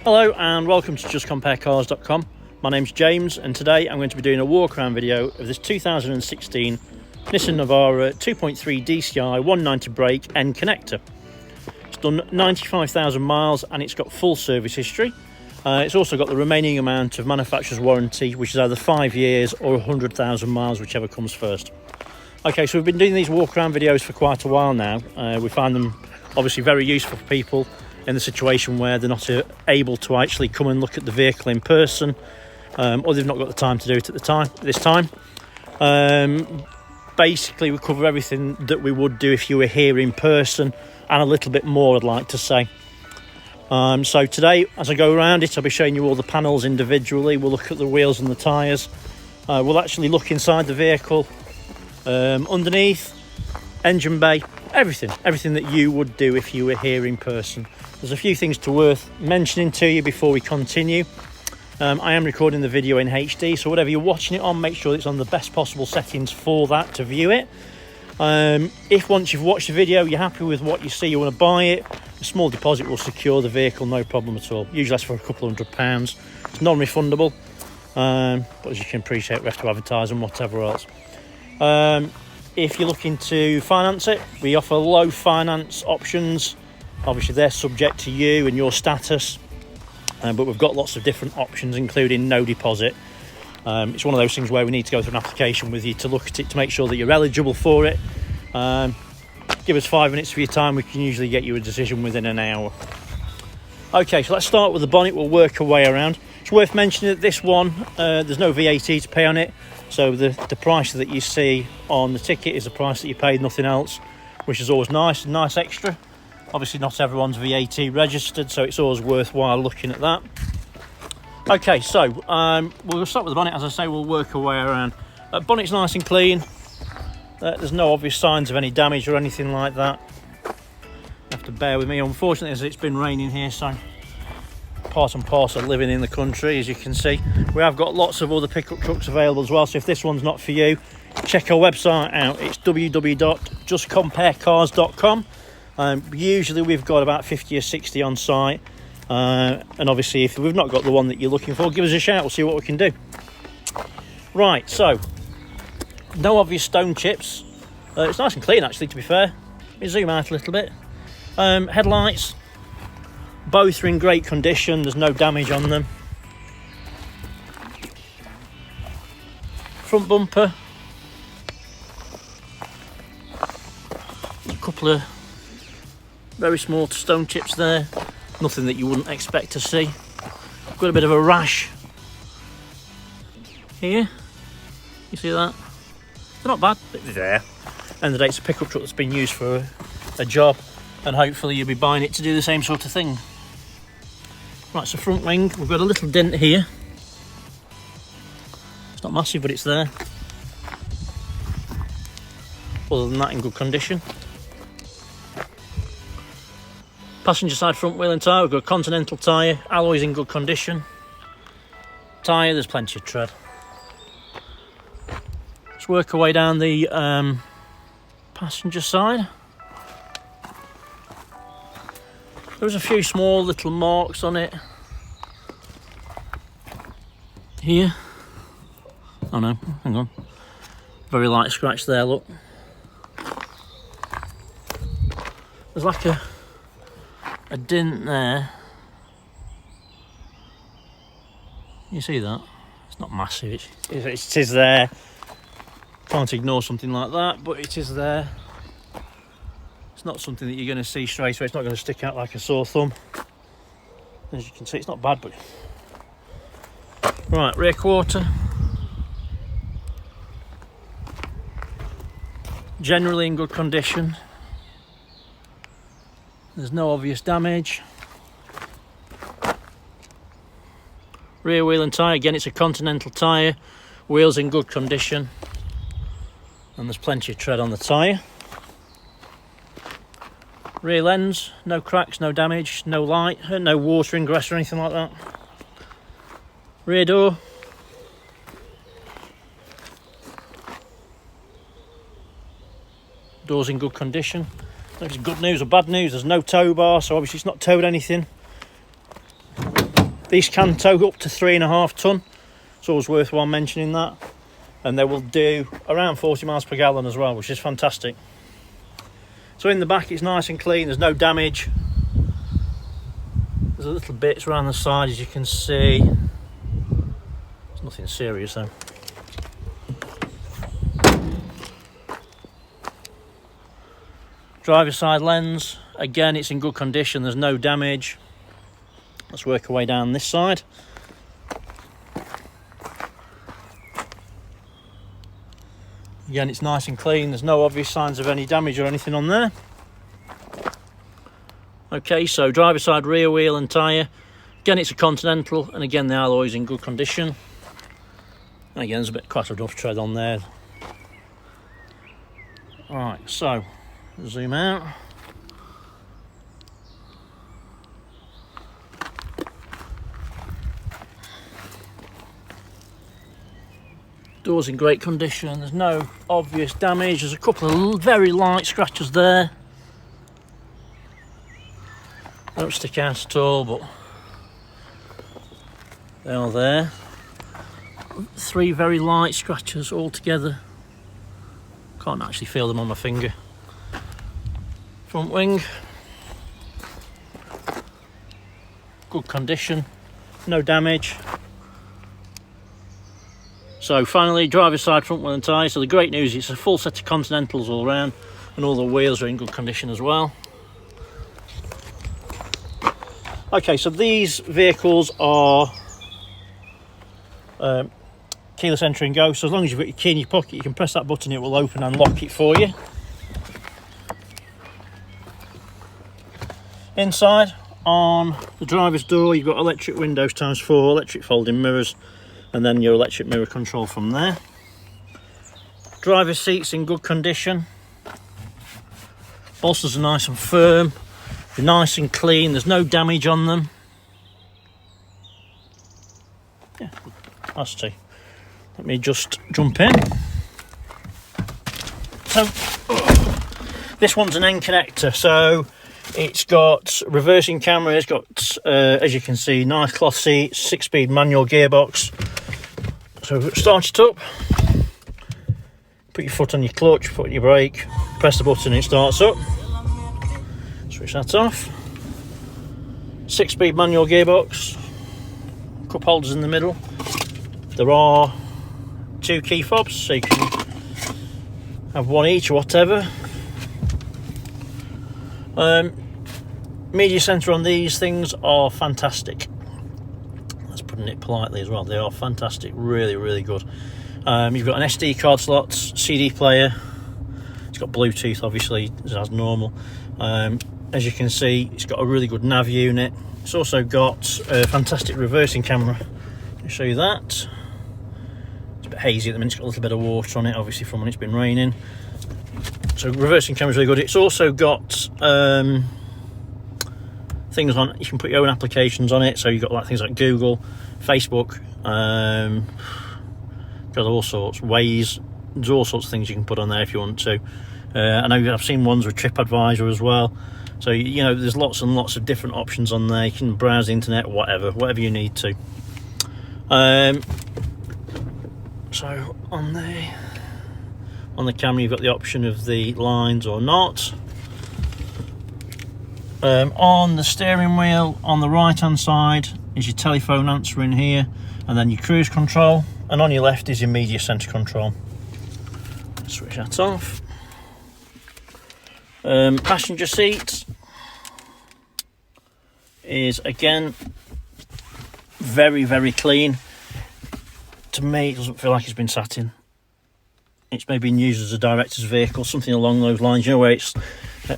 Hello and welcome to justcomparecars.com. My name's James and today I'm going to be doing a walk around video of this 2016 Nissan Navara 2.3 DCI 190 brake N-Connecta. It's done 95,000 miles and it's got full service history. It's also got the remaining amount of manufacturer's warranty, which is either 5 years or 100,000 miles, whichever comes first. Okay, so we've been doing these walk around videos for quite a while now. We find them obviously very useful for people in the situation where they're not able to actually come and look at the vehicle in person, or they've not got the time to do it at this time. Basically, we cover everything that we would do if you were here in person, and a little bit more, I'd like to say. So today, as I go around it, I'll be showing you all the panels individually. We'll look at the wheels and the tyres. We'll actually look inside the vehicle, underneath, engine bay, everything that you would do if you were here in person. There's a few things worth mentioning to you before we continue. I am recording the video in HD, so whatever you're watching it on, make sure it's on the best possible settings for that to view it. If once you've watched the video, you're happy with what you see, you want to buy it, a small deposit will secure the vehicle, no problem at all. Usually that's for a couple £100. It's non-refundable, but as you can appreciate, we have to advertise and whatever else. If you're looking to finance it, we offer low finance options. Obviously they're subject to you and your status, but we've got lots of different options, including no deposit. It's one of those things where we need to go through an application with you to look at it to make sure that you're eligible for it. Give us 5 minutes of your time, we can usually get you a decision within an hour. Okay, so let's start with the bonnet, we'll work our way around. It's worth mentioning that this one, there's no VAT to pay on it, so the price that you see on the ticket is the price that you paid, nothing else, which is always nice extra. Obviously not everyone's VAT registered, so it's always worthwhile looking at that. Okay, so we'll start with the bonnet. As I say, we'll work our way around. Bonnet's nice and clean. There's no obvious signs of any damage or anything like that. You have to bear with me. Unfortunately, as it's been raining here, so part and parcel of living in the country, as you can see. We have got lots of other pickup trucks available as well, so if this one's not for you, check our website out. It's www.justcomparecars.com. Usually we've got about 50 or 60 on site, and obviously if we've not got the one that you're looking for, give us a shout, we'll see what we can do. Right, so no obvious stone chips. It's nice and clean actually, to be fair. Let me zoom out a little bit. Headlights, both are in great condition, there's no damage on them. Front bumper, a couple of very small stone chips there, nothing that you wouldn't expect to see. Got a bit of a rash here, you see that? They're not bad, but they're there. End of the day, it's a pickup truck that's been used for a job, and hopefully you'll be buying it to do the same sort of thing. Right, so front wing, we've got a little dent here. It's not massive, but it's there. Other than that, in good condition. Passenger side front wheel and tyre, we've got a Continental tyre, alloys in good condition. Tyre, there's plenty of tread. Let's work our way down the passenger side. There's a few small little marks on it. Here. Oh no, hang on. Very light scratch there, look. There's like a dent there. You see that? It's not massive, it is there. Can't ignore something like that, but it is there. It's not something that you're going to see straight away, it's not going to stick out like a sore thumb. As you can see, it's not bad, but... Right, rear quarter. Generally in good condition. There's no obvious damage. Rear wheel and tyre, again it's a Continental tyre, wheels in good condition, and there's plenty of tread on the tyre. Rear lens, no cracks, no damage, no light, no water ingress or anything like that. Rear door. Door's in good condition. If it's good news or bad news, there's no tow bar, so obviously it's not towed anything. These can tow up to 3.5 tonne. It's always worthwhile mentioning that. And they will do around 40 miles per gallon as well, which is fantastic. So in the back it's nice and clean, there's no damage. There's a little bits around the side, as you can see. It's nothing serious though. Driver's side lens, again it's in good condition, there's no damage. Let's work our way down this side. Again, it's nice and clean, there's no obvious signs of any damage or anything on there. Okay, so driver's side rear wheel and tyre. Again, it's a Continental, and again, the alloy's in good condition. And again, there's quite a rough tread on there. Alright, so, zoom out. Doors in great condition, there's no obvious damage, there's a couple of very light scratches there. Don't stick out at all, but they are there. 3 very light scratches all together. Can't actually feel them on my finger. Front wing, good condition, no damage. So finally, driver's side front wheel and tyre. So the great news is it's a full set of Continentals all around, and all the wheels are in good condition as well. Okay, so these vehicles are keyless entry and go. So as long as you've got your key in your pocket, you can press that button, it will open and lock it for you. Inside, on the driver's door, you've got electric windows ×4, electric folding mirrors, and then your electric mirror control from there. Driver's seats in good condition. Bolsters are nice and firm. They're nice and clean. There's no damage on them. Yeah, that's two. Let me just jump in. So, this one's an N-Connecta. So, it's got reversing camera. It's got, as you can see, nice cloth seats, 6-speed manual gearbox. So start it up, put your foot on your clutch, put on your brake, press the button and it starts up. Switch that off. 6-speed manual gearbox, cup holders in the middle. There are 2 key fobs, so you can have one each or whatever. Media centre on these things are fantastic. Putting it politely as well, they are fantastic, really, really good. You've got an SD card slot, CD player. It's got Bluetooth, obviously, as normal. As you can see, it's got a really good nav unit. It's also got a fantastic reversing camera. I'll show you that. It's a bit hazy at the minute. It's got a little bit of water on it, obviously, from when it's been raining. So reversing camera is really good. It's also got things on, you can put your own applications on it, so you've got like things like Google, Facebook, got all sorts, Waze, there's all sorts of things you can put on there if you want to. I know I've seen ones with TripAdvisor as well, so you know there's lots and lots of different options on there. You can browse the internet, whatever you need to. So on the camera you've got the option of the lines or not. On the steering wheel, on the right hand side is your telephone answer in here, and then your cruise control, and on your left is your media centre control. Switch that off. Passenger seat is again very, very clean. To me, it doesn't feel like it's been sat in. It's maybe been used as a director's vehicle, something along those lines, you know, where it's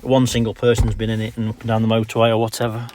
one single person's been in it and up and down the motorway or whatever.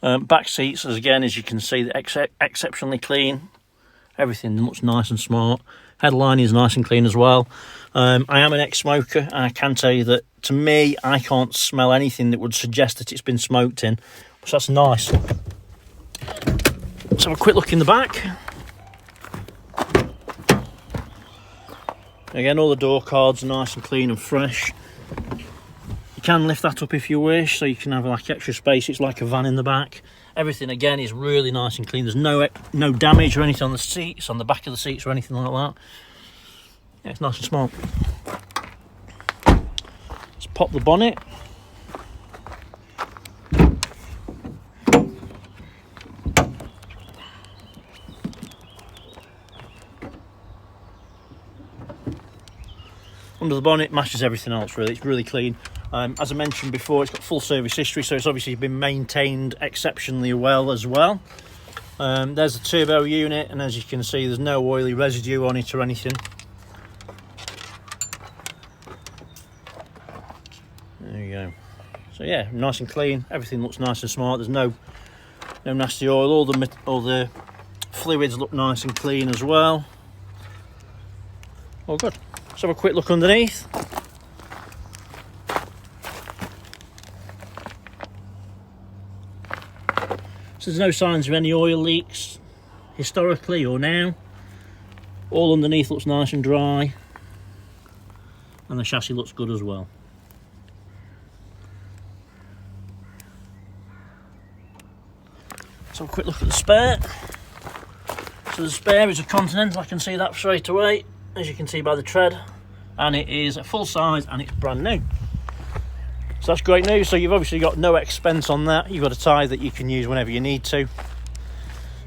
Back seats, as you can see, they're exceptionally clean. Everything looks nice and smart. Headline is nice and clean as well. I am an ex-smoker, and I can tell you that, to me, I can't smell anything that would suggest that it's been smoked in. So that's nice. Let's have a quick look in the back. Again, all the door cards are nice and clean and fresh. can lift that up if you wish, so you can have like extra space. It's like a van in the back. Everything again is really nice and clean. There's no damage or anything on the seats, on the back of the seats or anything like that. Yeah, it's nice and smart. Let's pop the bonnet. Under the bonnet matches everything else really. It's really clean. As I mentioned before, it's got full service history, so it's obviously been maintained exceptionally well as well. There's the turbo unit, and as you can see, there's no oily residue on it or anything. There you go. So yeah, nice and clean. Everything looks nice and smart. There's no nasty oil. All the fluids look nice and clean as well. All good. Let's have a quick look underneath. So there's no signs of any oil leaks historically or now. All underneath looks nice and dry, and the chassis looks good as well. Let's have a quick look at the spare. So the spare is a Continental, I can see that straight away, as you can see by the tread, and it is a full size and it's brand new. So that's great news. So you've obviously got no expense on that. You've got a tyre that you can use whenever you need to.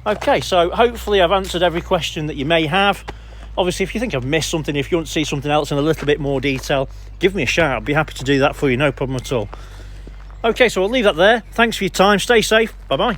Okay, so hopefully I've answered every question that you may have. Obviously, if you think I've missed something, if you want to see something else in a little bit more detail, give me a shout. I'd be happy to do that for you, no problem at all. Okay, so I'll leave that there. Thanks for your time. Stay safe. Bye-bye.